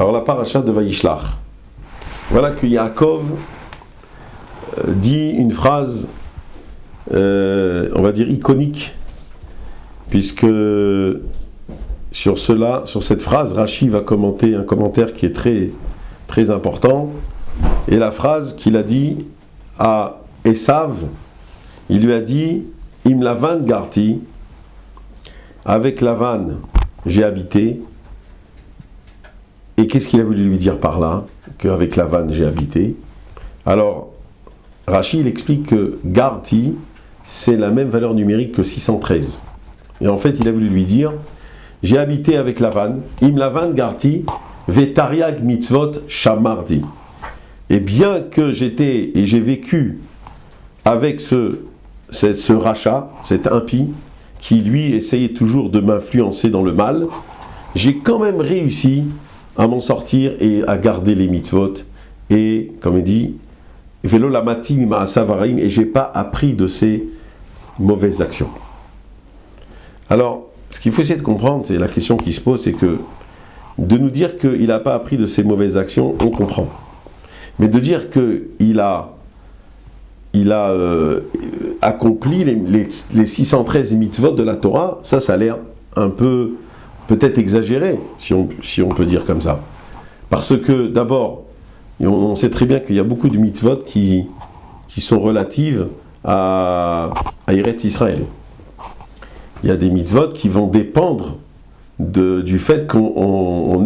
Alors la paracha de Vaishlach. Voilà que Yaakov dit une phrase, on va dire iconique, puisque sur cette phrase, Rashi va commenter un commentaire qui est très, très important. Et la phrase qu'il a dit à Esav, il lui a dit Im Lavan Garti, avec Lavan j'ai habité. Et qu'est-ce qu'il a voulu lui dire par là? Qu'avec Lavan j'ai habité. Alors, Rashi il explique que Garti, c'est la même valeur numérique que 613. Et en fait, il a voulu lui dire j'ai habité avec Lavan, Im Lavan Garti, Vetariag mitzvot shamardi. Et bien que j'ai vécu avec ce rachat, cet impie, qui lui essayait toujours de m'influencer dans le mal, j'ai quand même réussi à m'en sortir et à garder les mitzvot. Et, comme il dit, Velo lamati mima'asav haraim, et j'ai pas appris de ces mauvaises actions. Alors, ce qu'il faut essayer de comprendre, c'est la question qui se pose, c'est que de nous dire qu'il n'a pas appris de ces mauvaises actions, on comprend. Mais de dire qu'il a accompli les 613 mitzvot de la Torah, ça a l'air un peu, peut-être exagéré, si on peut dire comme ça. Parce que d'abord, on sait très bien qu'il y a beaucoup de mitzvot qui sont relatives à Eretz Israël. Il y a des mitzvot qui vont dépendre du fait qu'on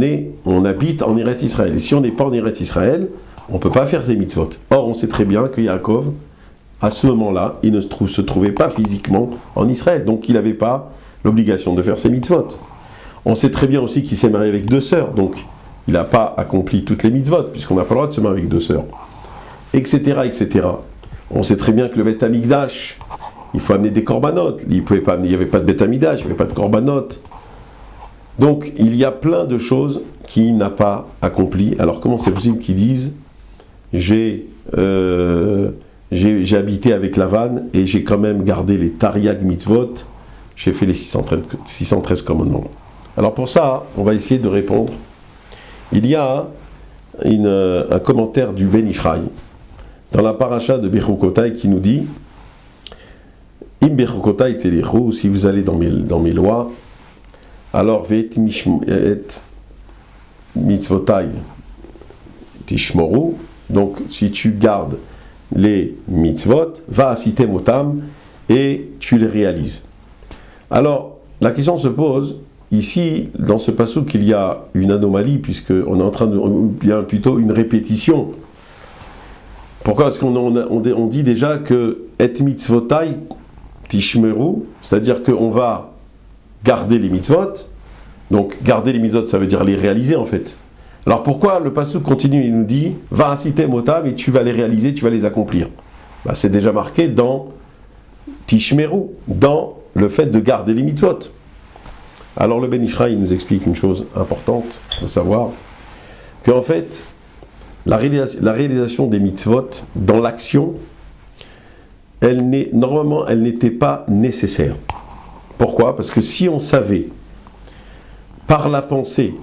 habite en Eretz Israël. Et si on n'est pas en Eretz Israël, on ne peut pas faire ces mitzvot. Or, on sait très bien que Yaakov, à ce moment-là, il ne se trouvait pas physiquement en Israël. Donc, il n'avait pas l'obligation de faire ces mitzvot. On sait très bien aussi qu'il s'est marié avec 2 sœurs. Donc, il n'a pas accompli toutes les mitzvot, puisqu'on n'a pas le droit de se marier avec 2 sœurs. Etc., etc. On sait très bien que le Beth Amikdash, il faut amener des corbanotes. Il n'y avait pas de Beth Amikdash, il n'y avait pas de corbanotes. Donc, il y a plein de choses qu'il n'a pas accomplies. Alors, comment c'est possible qu'ils disent j'ai habité avec Lavan et j'ai quand même gardé les Tariag mitzvot, j'ai fait les 613 commandements. Alors pour ça, on va essayer de répondre. Il y a un commentaire du Ben Ishraï dans la paracha de Bechukotai qui nous dit Im Bechukotai Telechu, si vous allez dans mes lois, alors Vet mitzvotai tishmoru. Donc, si tu gardes les mitzvot, va citer motam et tu les réalises. Alors, la question se pose, ici, dans ce passouk, il y a une anomalie, puisqu'on est en train de. Il y a plutôt une répétition. Pourquoi? Parce qu'on dit déjà que et mitzvotai tishmeru, c'est-à-dire qu'on va garder les mitzvot. Donc, garder les mitzvot, ça veut dire les réaliser en fait. Alors pourquoi le passouk continue, il nous dit va inciter motam et tu vas les réaliser, tu vas les accomplir. C'est déjà marqué dans Tishmeru, dans le fait de garder les mitzvot. Alors le Ben Ishraï nous explique une chose importante, il faut savoir qu'en fait la réalisation des mitzvot dans l'action, normalement elle n'était pas nécessaire. Pourquoi? Parce que si on savait par la pensée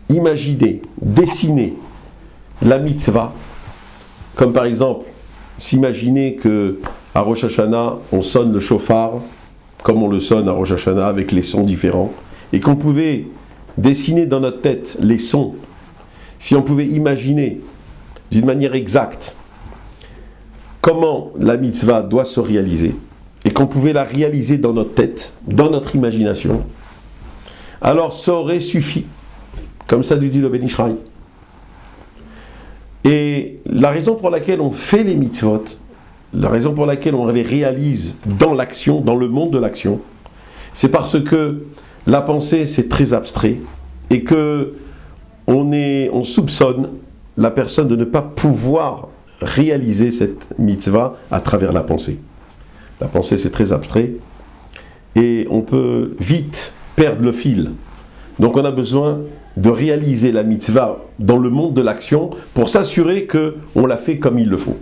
imaginer, dessiner la mitzvah, comme par exemple s'imaginer que à Rosh Hashanah on sonne le shofar comme on le sonne à Rosh Hashanah avec les sons différents, et qu'on pouvait dessiner dans notre tête les sons, si on pouvait imaginer d'une manière exacte comment la mitzvah doit se réaliser, et qu'on pouvait la réaliser dans notre tête, dans notre imagination, alors ça aurait suffi. Comme ça nous dit le Ben Ishraï. Et la raison pour laquelle on fait les mitzvot, la raison pour laquelle on les réalise dans l'action, dans le monde de l'action, c'est parce que la pensée c'est très abstrait et que on soupçonne la personne de ne pas pouvoir réaliser cette mitzvah à travers la pensée. La pensée c'est très abstrait et on peut vite perdre le fil. Donc on a besoin de réaliser la mitzvah dans le monde de l'action pour s'assurer qu'on la fait comme il le faut.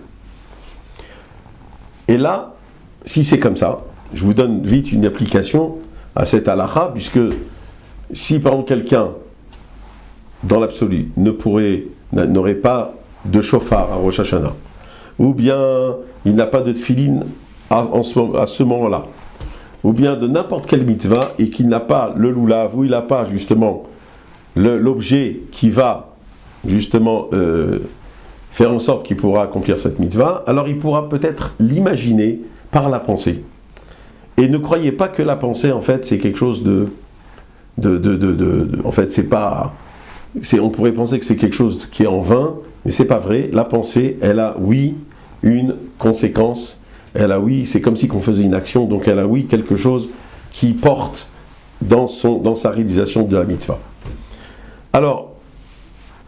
Et là, si c'est comme ça, je vous donne vite une application à cette halakha, puisque si par exemple quelqu'un dans l'absolu, n'aurait pas de chauffard à Rosh Hashanah, ou bien il n'a pas de tefilin à ce moment-là, ou bien de n'importe quelle mitzvah, et qu'il n'a pas le loulav, ou il n'a pas justement l'objet qui va justement faire en sorte qu'il pourra accomplir cette mitzvah, alors il pourra peut-être l'imaginer par la pensée. Et ne croyez pas que la pensée, en fait, c'est quelque chose en fait, c'est pas... on pourrait penser que c'est quelque chose qui est en vain, mais c'est pas vrai. La pensée, elle a, oui, une conséquence. Elle a, oui, c'est comme si on faisait une action, donc elle a, oui, quelque chose qui porte dans sa réalisation de la mitzvah. Alors,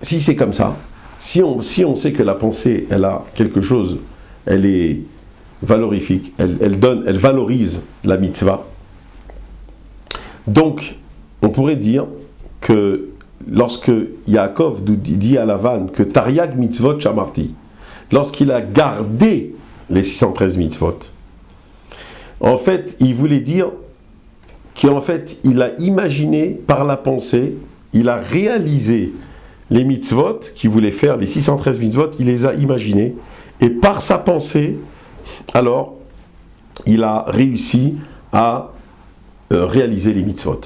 si c'est comme ça, si on sait que la pensée, elle a quelque chose, elle est valorifique, elle valorise la mitzvah, donc, on pourrait dire que lorsque Yaakov dit à Lavan que Tariag mitzvot shamarti, lorsqu'il a gardé les 613 mitzvot, en fait, il voulait dire qu'en fait, il a imaginé par la pensée, il a réalisé les mitzvot qu'il voulait faire, les 613 mitzvot, il les a imaginés, et par sa pensée, alors, il a réussi à réaliser les mitzvot.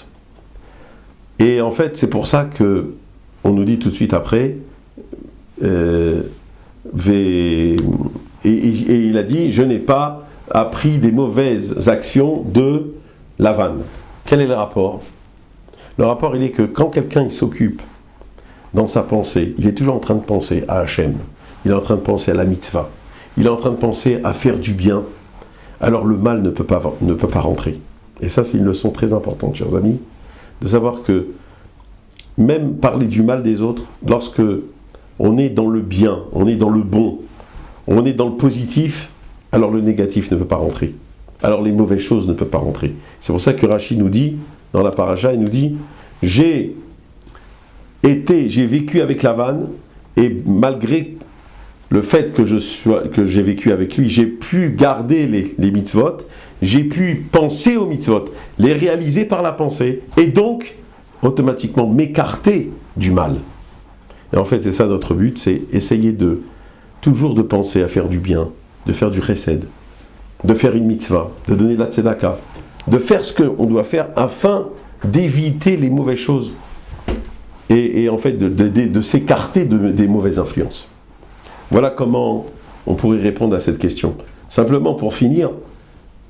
Et en fait, c'est pour ça que on nous dit tout de suite après, et il a dit, je n'ai pas appris des mauvaises actions de Lavan. Quel est le rapport? Le rapport, il est que quand quelqu'un il s'occupe dans sa pensée, il est toujours en train de penser à Hachem, il est en train de penser à la mitzvah, il est en train de penser à faire du bien, alors le mal ne peut pas rentrer. Et ça, c'est une leçon très importante, chers amis, de savoir que même parler du mal des autres, lorsque on est dans le bien, on est dans le bon, on est dans le positif, alors le négatif ne peut pas rentrer. Alors les mauvaises choses ne peuvent pas rentrer. C'est pour ça que Rashi nous dit, dans la paracha, il nous dit, j'ai vécu avec Lavan, et malgré le fait que j'ai vécu avec lui, j'ai pu garder les mitzvot, j'ai pu penser aux mitzvot, les réaliser par la pensée, et donc, automatiquement, m'écarter du mal. Et en fait, c'est ça notre but, c'est essayer toujours de penser à faire du bien, de faire du chesed, de faire une mitzvah, de donner de la tzedaka, de faire ce qu'on doit faire afin d'éviter les mauvaises choses, et en fait, de s'écarter des mauvaises influences. Voilà comment on pourrait répondre à cette question. Simplement, pour finir,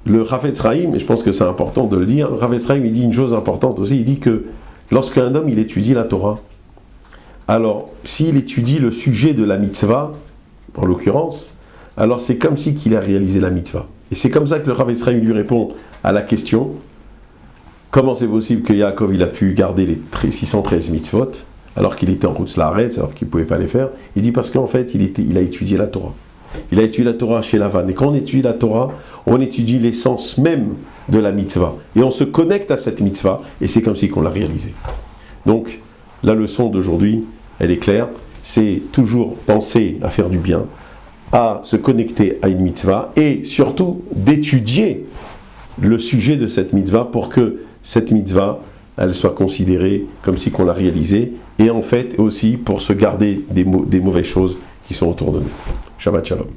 le Chafetz Chaim, et je pense que c'est important de le dire, le Chafetz Chaim, il dit une chose importante aussi, il dit que lorsqu'un homme, il étudie la Torah, alors, s'il étudie le sujet de la mitzvah, en l'occurrence, alors c'est comme si qu'il a réalisé la mitzvah. Et c'est comme ça que le Chafetz Chaim lui répond à la question, comment c'est possible que Yaakov, il a pu garder les 613 mitzvot, alors qu'il était en route Laaretz, alors qu'il ne pouvait pas les faire? Il dit parce qu'en fait, il a étudié la Torah. Il a étudié la Torah chez Lavan. Et quand on étudie la Torah, on étudie l'essence même de la mitzvah. Et on se connecte à cette mitzvah, et c'est comme si qu'on l'a réalisée. Donc, la leçon d'aujourd'hui, elle est claire. C'est toujours penser à faire du bien, à se connecter à une mitzvah, et surtout d'étudier le sujet de cette mitzvah pour que cette mitzvah, elle soit considérée comme si qu'on l'a réalisée, et en fait aussi pour se garder des mauvaises choses qui sont autour de nous. Shabbat Shalom.